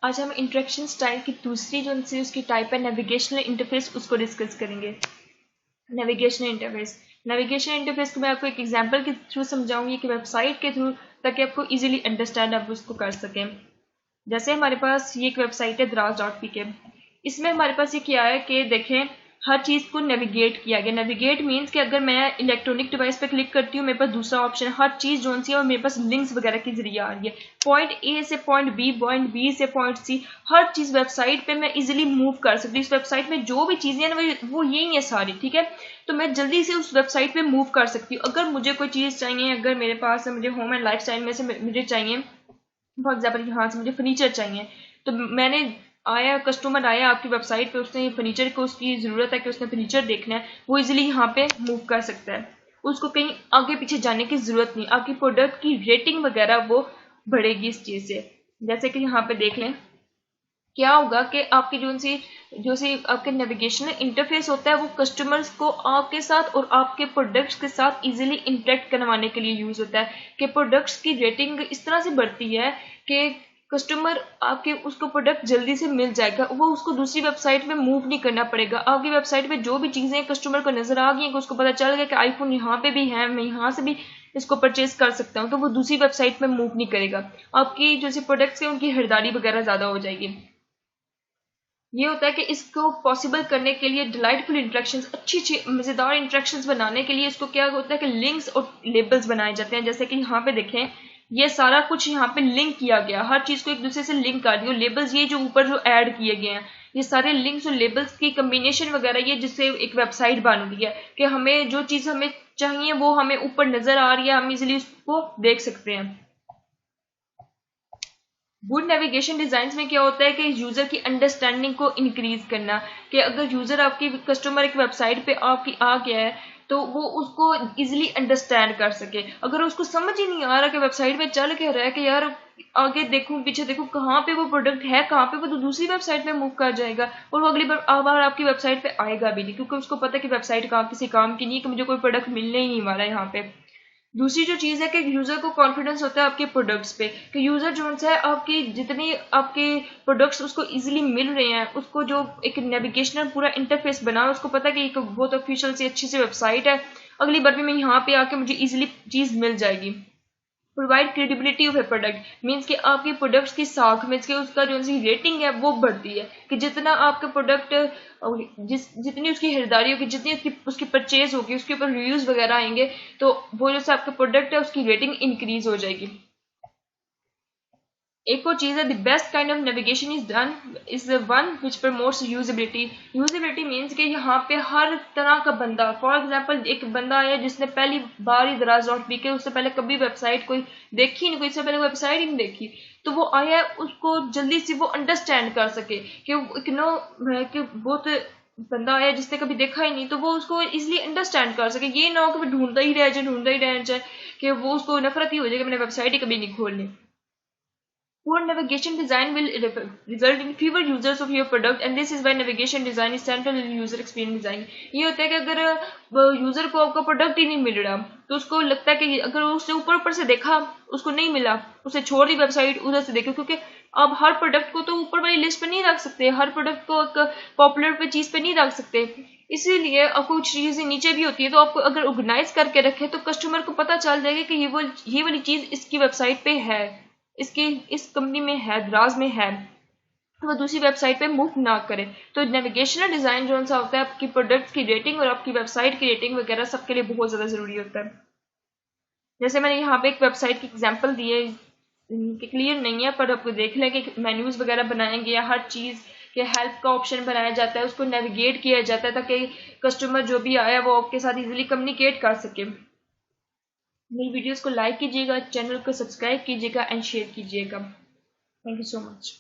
आज हम interaction style की दूसरी जो सी उसकी टाइप है नेविगेशनल इंटरफेस, उसको डिस्कस करेंगे। नेविगेशनल इंटरफेस को मैं आपको एक एग्जांपल के थ्रू समझाऊंगी कि वेबसाइट के थ्रू, ताकि आपको इजीली अंडरस्टैंड आप उसको कर सकें। जैसे हमारे पास ये एक वेबसाइट है draz.pk। इसमें हमारे पास ये क्या है कि देखें हर चीज़ को नेविगेट किया गया। नेविगेट मीन्स कि अगर मैं इलेक्ट्रॉनिक डिवाइस पे क्लिक करती हूँ, मेरे पास दूसरा ऑप्शन हर चीज़ जो सी है और मेरे पास लिंक्स वगैरह के जरिए आ रही है। पॉइंट ए से पॉइंट बी से पॉइंट सी, हर चीज़ वेबसाइट पे मैं इजीली मूव कर सकती हूँ। इस वेबसाइट में जो भी चीज़ें हैं वो यही है सारी, ठीक है। तो मैं जल्दी से उस वेबसाइट पे मूव कर सकती हूँ। अगर मुझे कोई चीज़ चाहिए, अगर मेरे पास मुझे होम एंड लाइफ स्टाइल में से मुझे चाहिए, फॉर एग्जाम्पल यहाँ से मुझे फर्नीचर चाहिए, तो मैंने आया, कस्टमर आया आपकी वेबसाइट पे, उसने फर्नीचर को, उसकी ज़रूरत है कि उसने फर्नीचर देखना है, वो इजीली यहाँ पे मूव कर सकता है। उसको कहीं आगे पीछे जाने की ज़रूरत नहीं। आपकी प्रोडक्ट की रेटिंग वगैरह वो बढ़ेगी इस चीज़ से। जैसे कि यहाँ पे देख लें क्या होगा कि आपकी जो सी आपके नेविगेशनल इंटरफेस होता है वो कस्टमर्स को आपके साथ और आपके प्रोडक्ट्स के साथ इजीली इंटरेक्ट करवाने के लिए यूज़ होता है कि प्रोडक्ट्स की रेटिंग इस तरह से बढ़ती है कि कस्टमर आपके उसको प्रोडक्ट जल्दी से मिल जाएगा, वो उसको दूसरी वेबसाइट में मूव नहीं करना पड़ेगा। आपकी वेबसाइट पे जो भी चीज़ें कस्टमर को नज़र आ गई हैं कि उसको पता चल गया कि आईफोन यहाँ पे भी है, मैं यहाँ से भी इसको परचेज कर सकता हूँ, तो वो दूसरी वेबसाइट में मूव नहीं करेगा। आपकी जो प्रोडक्ट्स हैं उनकी खरीदारी वगैरह ज़्यादा हो जाएगी। ये होता है कि इसको पॉसिबल करने के लिए डिलाइटफुल इंटरेक्शंस, अच्छी अच्छी मज़ेदार इंटरेक्शंस बनाने के लिए इसको क्या होता है कि लिंक्स और लेबल्स बनाए जाते हैं। जैसे कि यहाँ पे देखें, ये सारा कुछ यहाँ पे लिंक किया गया, हर चीज़ को एक दूसरे से लिंक कर दिया। लेबल्स ये जो ऊपर जो ऐड किए गए हैं, ये सारे लिंक्स और लेबल्स की कम्बिनेशन वगैरह, ये जिससे एक वेबसाइट बन रही है कि हमें जो चीज़ हमें चाहिए वो हमें ऊपर नज़र आ रही है, हम इजीली उसको देख सकते हैं। गुड नेविगेशन डिजाइन में क्या होता है कि यूजर की अंडरस्टैंडिंग को इंक्रीज करना, कि अगर यूजर आपकी कस्टमर एक वेबसाइट पे आपकी आ गया है तो वो उसको इजीली अंडरस्टैंड कर सके। अगर उसको समझ ही नहीं आ रहा कि वेबसाइट में चल क्या रहा है, कि यार आगे देखूं पीछे देखूं कहाँ पे वो प्रोडक्ट है कहाँ पे, वो तो दूसरी वेबसाइट में मूव कर जाएगा और वो अगली बार आपकी वेबसाइट पे आएगा भी नहीं, क्योंकि उसको पता है कि वेबसाइट कहाँ किसी काम की नहीं है, कि मुझे कोई प्रोडक्ट मिलने ही नहीं वाला यहाँ पे। दूसरी जो चीज़ है कि यूज़र को कॉन्फिडेंस होता है आपके प्रोडक्ट्स पे, कि यूज़र जो है आपकी जितनी आपके प्रोडक्ट्स उसको इजीली मिल रहे हैं, उसको जो एक नेविगेशनल पूरा इंटरफेस बना है, उसको पता है कि एक बहुत ऑफिशियल सी अच्छी सी वेबसाइट है, अगली बार भी मैं यहाँ पे आके मुझे इजीली चीज़ मिल जाएगी। Provide credibility of A product means कि आपके प्रोडक्ट्स की साख मीन्स कि उसका जो सी रेटिंग है वो बढ़ती है, कि जितना आपका प्रोडक्ट जितनी उसकी खरीदारी होगी, जितनी उसकी परचेज होगी, उसके ऊपर रिव्यूज वगैरह आएंगे, तो वो जो आपका प्रोडक्ट है उसकी रेटिंग इंक्रीज हो जाएगी। एक और चीज़ है, the best kind of navigation is one which promotes usability. Usability means कि यहाँ पे हर तरह का बंदा, फॉर एग्जांपल एक बंदा आया जिसने पहली बार ही draz.pk, उससे पहले कभी वेबसाइट कोई देखी नहीं, कोई इससे पहले वेबसाइट ही नहीं देखी, तो वो आया उसको जल्दी से वो अंडरस्टैंड कर सके कि बहुत बंदा आया जिसने कभी देखा ही नहीं, तो वो उसको इजिली अंडरस्टैंड कर सके। ये ना हो कि ढूंढता ही रह जाए कि वो उसको नफरत ही हो जाए कि मैंने वेबसाइट ही कभी नहीं खोलनी। Poor navigation design will result in fewer users of your product, and this is why navigation design is central in user experience design। ये होता है कि अगर यूजर को आपका प्रोडक्ट ही नहीं मिल रहा, तो उसको लगता है कि अगर उसने ऊपर ऊपर से देखा उसको नहीं मिला, उसे छोड़ दी वेबसाइट, उधर से देखो, क्योंकि आप हर प्रोडक्ट को तो ऊपर वाली लिस्ट पे नहीं रख सकते, हर प्रोडक्ट को एक पॉपुलर पे चीज पे नहीं रख सकते, इसीलिए आपको कुछ चीजें नीचे भी होती है, तो आपको अगर ऑर्गेनाइज करके रखे तो कस्टमर को पता चल जाएगा कि ये वाली चीज इसकी वेबसाइट पे है, इसकी इस कंपनी में है, द्राज में है, वो दूसरी वेबसाइट पे मूव ना करे। तो नेविगेशनल डिजाइन जो सा होता है आपकी प्रोडक्ट्स की रेटिंग और आपकी वेबसाइट की रेटिंग वगैरह सबके लिए बहुत ज्यादा जरूरी होता है। जैसे मैंने यहाँ पे एक वेबसाइट की एग्जांपल दी है, क्लियर नहीं है पर आपको देख लें कि मेन्यूज वगैरह बनाएंगे या हर चीज के हेल्प का ऑप्शन बनाया जाता है, उसको नेविगेट किया जाता है ताकि कस्टमर जो भी आया वो आपके साथ इजीली कम्युनिकेट कर सके। मेरी वीडियोस को लाइक कीजिएगा, चैनल को सब्सक्राइब कीजिएगा एंड शेयर कीजिएगा। Thank you so much.